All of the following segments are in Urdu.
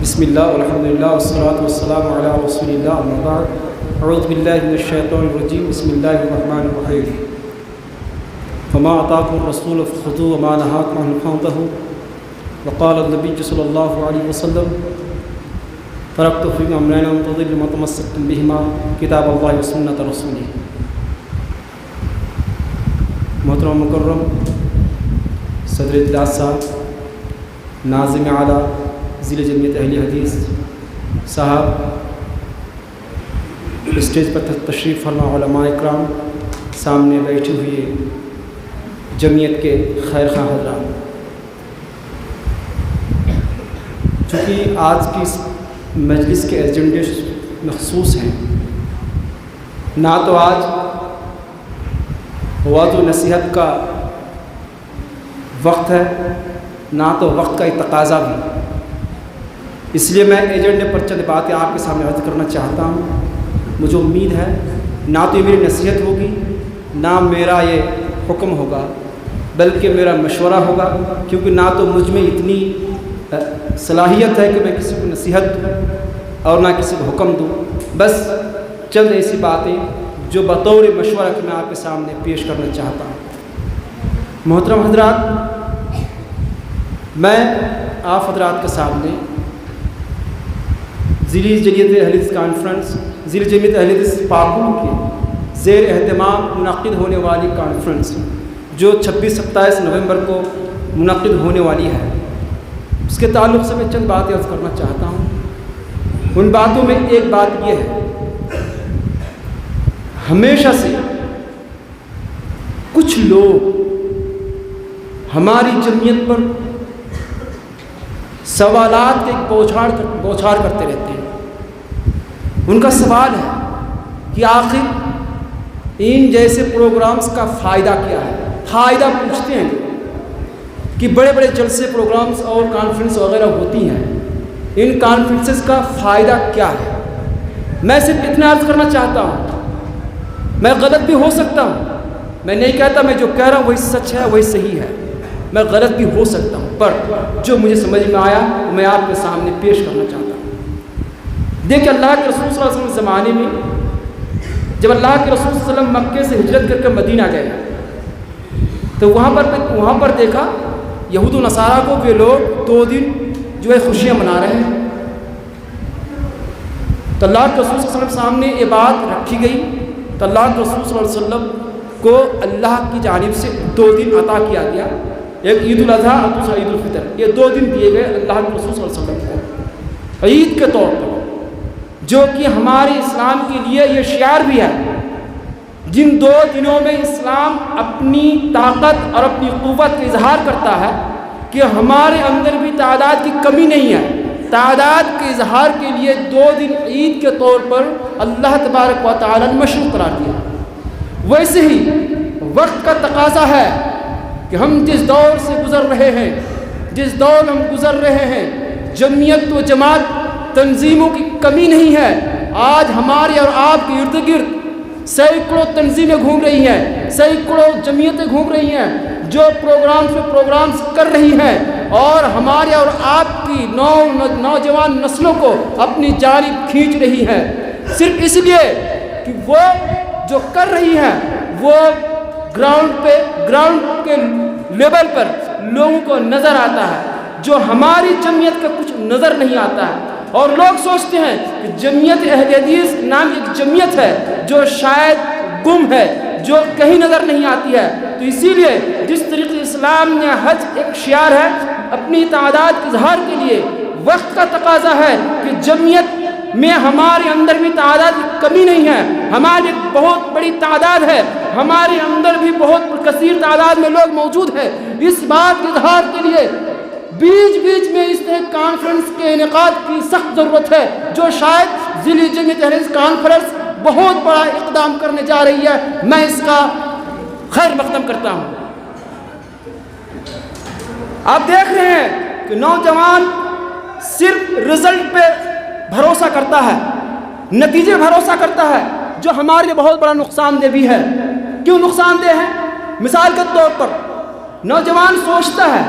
بسم اللہ والحمد للہ والصلاۃ والسلام علی رسول اللہ اما بعد اعوذ باللہ من الشیطان الرجیم بسم اللہ الرحمن الرحیم فما آتاکم الرسول فخذوه وما نهاکم عنہ فانتهوا وقال النبی صلی اللہ علیہ وسلم ترکت فیکم امرین لن تضلوا ما تمسکتم بہما کتاب اللہ وسنۃ رسولہ۔ محترم مکرم صدر اجلاس صاحب، ناظم اعلیٰ ضلع جمعیت اہل حدیث صاحب، اسٹیج پر تشریف فرما علماء اکرام، سامنے بیٹھے ہوئے جمعیت کے خیر خواہ حضرات، چونکہ آج کی اس مجلس کے ایجنڈے مخصوص ہیں، نہ تو آج وعظ و نصیحت کا وقت ہے، نہ تو وقت کا تقاضا بھی، اس لیے میں ایجنڈے پر چند باتیں آپ کے سامنے عرض کرنا چاہتا ہوں۔ مجھے امید ہے نہ تو یہ میری نصیحت ہوگی، نہ میرا یہ حکم ہوگا، بلکہ میرا مشورہ ہوگا، کیونکہ نہ تو مجھ میں اتنی صلاحیت ہے کہ میں کسی کو نصیحت دوں اور نہ کسی کو حکم دوں، بس چند ایسی باتیں جو بطور مشورہ کہ میں آپ کے سامنے پیش کرنا چاہتا ہوں۔ محترم حضرات، میں آپ حضرات کے سامنے ضلع جمعیت اہل حدیث کانفرنس، ضلع جمعیت اہل حدیث پاکو کے زیر اہتمام منعقد ہونے والی کانفرنس جو 26-27 نومبر کو منعقد ہونے والی ہے، اس کے تعلق سے میں چند باتیں عرض کرنا چاہتا ہوں۔ ان باتوں میں ایک بات یہ ہے، ہمیشہ سے کچھ لوگ ہماری جمعیت پر سوالات کے بوچھار کرتے رہتے ہیں۔ ان کا سوال ہے کہ آخر ان جیسے پروگرامز کا فائدہ کیا ہے؟ فائدہ پوچھتے ہیں کہ بڑے بڑے جلسے پروگرامز اور کانفرنس وغیرہ ہوتی ہیں، ان کانفرنسز کا فائدہ کیا ہے؟ میں صرف اتنا عرض کرنا چاہتا ہوں، میں غلط بھی ہو سکتا ہوں، میں نہیں کہتا میں جو کہہ رہا ہوں وہی سچ ہے، وہی صحیح ہے، میں غلط بھی ہو سکتا ہوں، پر جو مجھے سمجھ میں آیا میں آپ کے سامنے پیش کرنا چاہتا ہوں۔ دیکھیں، اللہ کے رسول صلی اللہ علیہ وسلم زمانے میں جب اللہ کے رسول صلی اللہ علیہ وسلم مکے سے ہجرت کر کے مدینہ گئے تو وہاں پر دیکھا یہود و نصارہ کو کہ لوگ 2 دن جو ہے خوشیاں منا رہے ہیں، تو اللہ کے رسول صلی اللہ علیہ وسلم سامنے یہ بات رکھی گئی، تو اللہ کے رسول صلی اللہ علیہ وسلم کو اللہ کی جانب سے 2 دن عطا کیا گیا، ایک عید الاضحیٰ اور دوسرا عید الفطر، یہ 2 دن دیے گئے اللہ کے رسول صلی اللہ علیہ وسلم کو عید کے طور پر، جو کہ ہمارے اسلام کے لیے یہ شعار بھی ہے۔ جن 2 دنوں میں اسلام اپنی طاقت اور اپنی قوت کا اظہار کرتا ہے کہ ہمارے اندر بھی تعداد کی کمی نہیں ہے، تعداد کے اظہار کے لیے 2 دن عید کے طور پر اللہ تبارک و تعالی نے مشروع قرار دیا۔ ویسے ہی وقت کا تقاضا ہے کہ ہم جس دور سے گزر رہے ہیں، جس دور ہم گزر رہے ہیں، جمعیت و جماعت تنظیموں کی کمی نہیں ہے۔ آج ہمارے اور آپ کے ارد گرد سینکڑوں تنظیمیں گھوم رہی ہیں، سینکڑوں جمعیتیں گھوم رہی ہیں جو پروگرامز کر رہی ہیں اور ہمارے اور آپ کی نوجوان نسلوں کو اپنی جانب کھینچ رہی ہیں، صرف اس لیے کہ وہ جو کر رہی ہیں وہ گراؤنڈ کے لیول پر لوگوں کو نظر آتا ہے، جو ہماری جمعیت کا کچھ نظر نہیں آتا ہے، اور لوگ سوچتے ہیں کہ جمعیت اہل حدیث نام ایک جمعیت ہے جو شاید گم ہے، جو کہیں نظر نہیں آتی ہے۔ تو اسی لیے جس طریقے سے اسلام نے حج ایک شعار ہے اپنی تعداد کے اظہار کے لیے، وقت کا تقاضا ہے کہ جمعیت میں ہمارے اندر بھی تعداد کی کمی نہیں ہے، ہماری بہت بڑی تعداد ہے، ہمارے اندر بھی بہت کثیر تعداد میں لوگ موجود ہیں۔ اس بات کے اظہار کے لیے بیچ میں اس طرح کانفرنس کے انعقاد کی سخت ضرورت ہے، جو شاید ضلع جمعیت اہل حدیث کانفرنس بہت بڑا اقدام کرنے جا رہی ہے، میں اس کا خیر مقدم کرتا ہوں۔ آپ دیکھ رہے ہیں کہ نوجوان صرف رزلٹ پہ بھروسہ کرتا ہے، نتیجے بھروسہ کرتا ہے، جو ہمارے لیے بہت بڑا نقصان دہ بھی ہے۔ کیوں نقصان دہ ہے؟ مثال کے طور پر نوجوان سوچتا ہے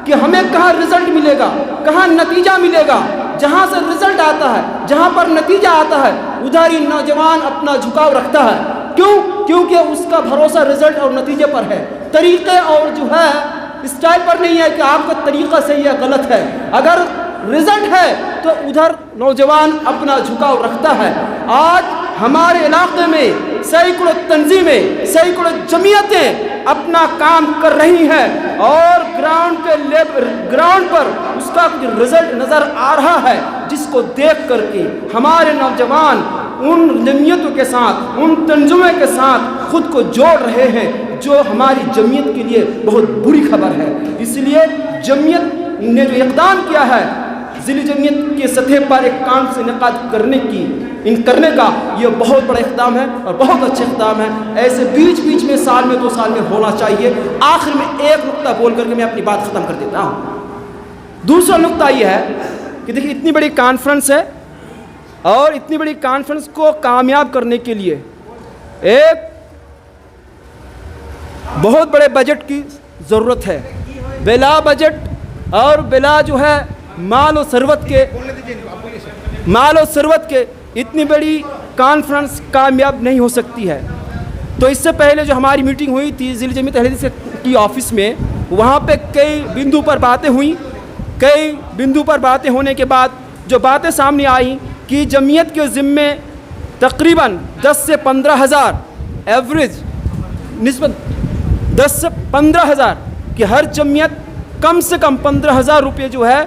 کہ ہمیں کہاں رزلٹ ملے گا، کہاں نتیجہ ملے گا، جہاں سے رزلٹ آتا ہے، جہاں پر نتیجہ آتا ہے، ادھر ہی نوجوان اپنا جھکاؤ رکھتا ہے۔ کیونکہ اس کا بھروسہ رزلٹ اور نتیجے پر ہے، طریقے اور جو ہے اسٹائل پر نہیں ہے کہ آپ کا طریقہ صحیح ہے غلط ہے۔ اگر رزلٹ ہے تو ادھر نوجوان اپنا جھکاؤ رکھتا ہے۔ آج ہمارے علاقے میں سینکڑوں تنظیمیں، سینکڑوں جمعیتیں اپنا کام کر رہی ہیں اور گراؤنڈ پر اس کا رزلٹ نظر آ رہا ہے، جس کو دیکھ کر کے ہمارے نوجوان ان جمعیتوں کے ساتھ، ان تنظیموں کے ساتھ خود کو جوڑ رہے ہیں، جو ہماری جمعیت کے لیے بہت بری خبر ہے۔ اس لیے جمعیت نے جو اقدام کیا ہے، ضلع جمعیت کے سطح پر ایک کانفرنس انعقاد کرنے کا یہ بہت بڑا اقدام ہے اور بہت اچھا اقدام ہے۔ ایسے بیچ میں سال میں 2 سال میں ہونا چاہیے۔ آخر میں ایک نقطہ بول کر کے میں اپنی بات ختم کر دیتا ہوں۔ دوسرا نقطہ یہ ہے کہ دیکھیے اتنی بڑی کانفرنس ہے اور اتنی بڑی کانفرنس کو کامیاب کرنے کے لیے ایک بہت بڑے بجٹ کی ضرورت ہے۔ بلا بجٹ اور بلا جو ہے مال و ثروت کے اتنی بڑی کانفرنس کامیاب نہیں ہو سکتی ہے۔ تو اس سے پہلے جو ہماری میٹنگ ہوئی تھی ضلع جمعیت اہل حدیث کی آفس میں، وہاں پہ کئی بندو پر باتیں ہوئیں۔ کئی بندو پر باتیں ہونے کے بعد جو باتیں سامنے آئیں کہ جمعیت کے ذمے تقریباً 10 سے 15 ہزار ایوریج نسبت 10 سے 15 ہزار کہ ہر جمعیت کم سے کم 15 ہزار روپے جو ہے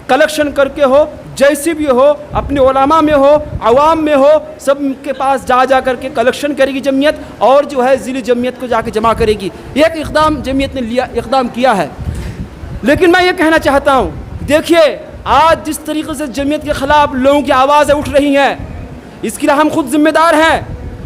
کلیکشن کر کے ہو، جیسی بھی ہو، اپنے علماء میں ہو، عوام میں ہو، سب کے پاس جا کر کے کلیکشن کرے گی جمعیت اور جو ہے ضلع جمعیت کو جا کے جمع کرے گی۔ ایک اقدام جمعیت نے اقدام کیا ہے۔ لیکن میں یہ کہنا چاہتا ہوں، دیکھیے آج جس طریقے سے جمعیت کے خلاف لوگوں کی آوازیں اٹھ رہی ہیں، اس کے لیے ہم خود ذمہ دار ہیں۔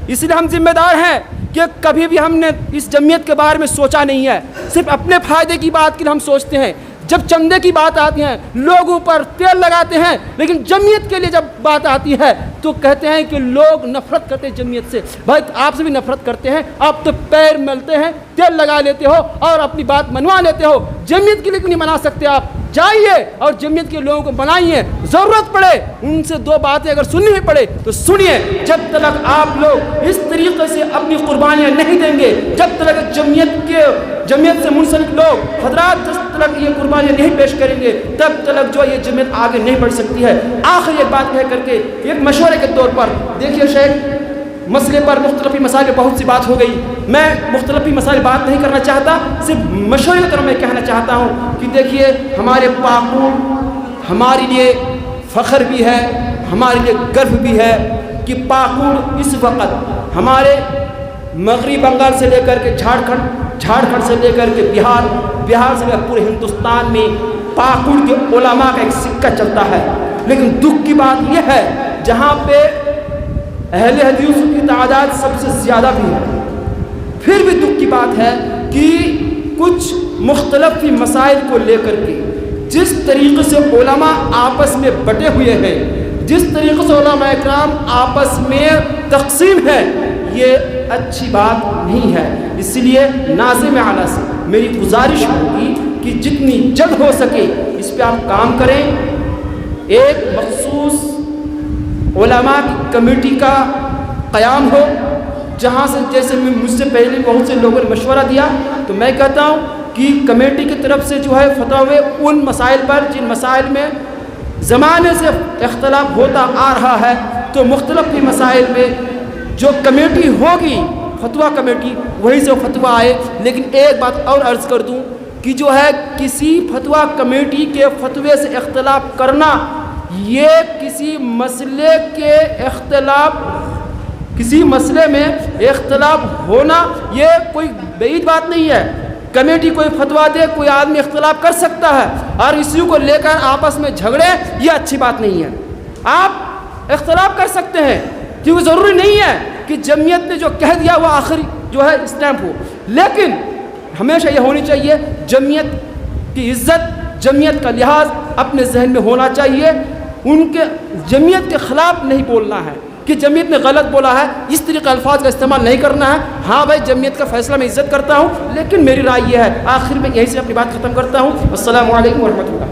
اس لیے ہم ذمہ دار ہیں کہ کبھی بھی ہم نے اس جمعیت کے بارے میں سوچا نہیں ہے، صرف اپنے فائدے کی بات کے لیے ہم سوچتے ہیں۔ جب چندے کی بات آتی ہے لوگوں پر تیل لگاتے ہیں، لیکن جمعیت کے لیے جب بات آتی ہے تو کہتے ہیں کہ لوگ نفرت کرتے ہیں جمعیت سے۔ بھائی آپ سے بھی نفرت کرتے ہیں، آپ تو پیر ملتے ہیں، تیل لگا لیتے ہو اور اپنی بات منوا لیتے ہو۔ جمعیت کے لیے کیوں نہیں منا سکتے آپ؟ جائیے اور جمعیت کے لوگوں کو منائیے۔ ضرورت پڑے ان سے 2 باتیں اگر سننی ہی پڑے تو سنیے۔ جب تک آپ لوگ اس طریقے سے اپنی قربانیاں نہیں دیں گے، جب تک جمعیت سے منسلک لوگ حضرات جب تک یہ قربانیاں نہیں پیش کریں گے، تب تک جو یہ جمعیت آگے نہیں بڑھ سکتی ہے۔ آخر ایک بات کہہ کر کے ایک مشورے کے طور پر دیکھیے شیخ، مسئلے پر مختلفی مسائل پہ بہت سی بات ہو گئی، میں مختلفی مسائل بات نہیں کرنا چاہتا، صرف مشورے کی طرف میں کہنا چاہتا ہوں کہ دیکھیے ہمارے پاکوڑ ہمارے لیے فخر بھی ہے، ہمارے لیے گرو بھی ہے کہ پاکوڑ اس وقت ہمارے مغربی بنگال سے لے کر کے جھارکھنڈ سے لے کر کے بہار سے پورے ہندوستان میں پاکوڑ کے علماء کا ایک سکہ چلتا ہے۔ لیکن دکھ کی بات یہ ہے جہاں پہ اہل حدیث کی تعداد سب سے زیادہ بھی ہے، پھر بھی دکھ کی بات ہے کہ کچھ مختلف مسائل کو لے کر کے جس طریقے سے علماء آپس میں بٹے ہوئے ہیں، جس طریقے سے علماء اکرام آپس میں تقسیم ہے، یہ اچھی بات نہیں ہے۔ اس لیے ناظم اعلیٰ سے میری گزارش ہوگی کہ جتنی جلد ہو سکے اس پہ آپ کام کریں۔ ایک مخصوص علماء کی کمیٹی کا قیام ہو، جہاں سے جیسے مجھ سے پہلے بہت سے لوگوں نے مشورہ دیا، تو میں کہتا ہوں کہ کمیٹی کی طرف سے جو ہے فتوے ان مسائل پر جن مسائل میں زمانے سے اختلاف ہوتا آ رہا ہے، تو مختلف مسائل میں جو کمیٹی ہوگی فتویٰ کمیٹی وہیں سے فتویٰ آئے۔ لیکن ایک بات اور عرض کر دوں کہ جو ہے کسی فتویٰ کمیٹی کے فتوے سے اختلاف کرنا، یہ کسی مسئلے میں اختلاف ہونا یہ کوئی بعید بات نہیں ہے۔ کمیٹی کوئی فتویٰ دے، کوئی آدمی اختلاف کر سکتا ہے اور اسی کو لے کر آپس میں جھگڑے، یہ اچھی بات نہیں ہے۔ آپ اختلاف کر سکتے ہیں کیونکہ ضروری نہیں ہے کہ جمعیت نے جو کہہ دیا وہ آخری جو ہے اسٹیمپ ہو، لیکن ہمیشہ یہ ہونی چاہیے جمعیت کی عزت، جمعیت کا لحاظ اپنے ذہن میں ہونا چاہیے۔ ان کے جمعیت کے خلاف نہیں بولنا ہے کہ جمعیت نے غلط بولا ہے، اس طریقے الفاظ کا استعمال نہیں کرنا ہے۔ ہاں بھائی جمعیت کا فیصلہ میں عزت کرتا ہوں، لیکن میری رائے یہ ہے، آخر میں یہیں سے اپنی بات ختم کرتا ہوں۔ السلام علیکم ورحمۃ اللہ۔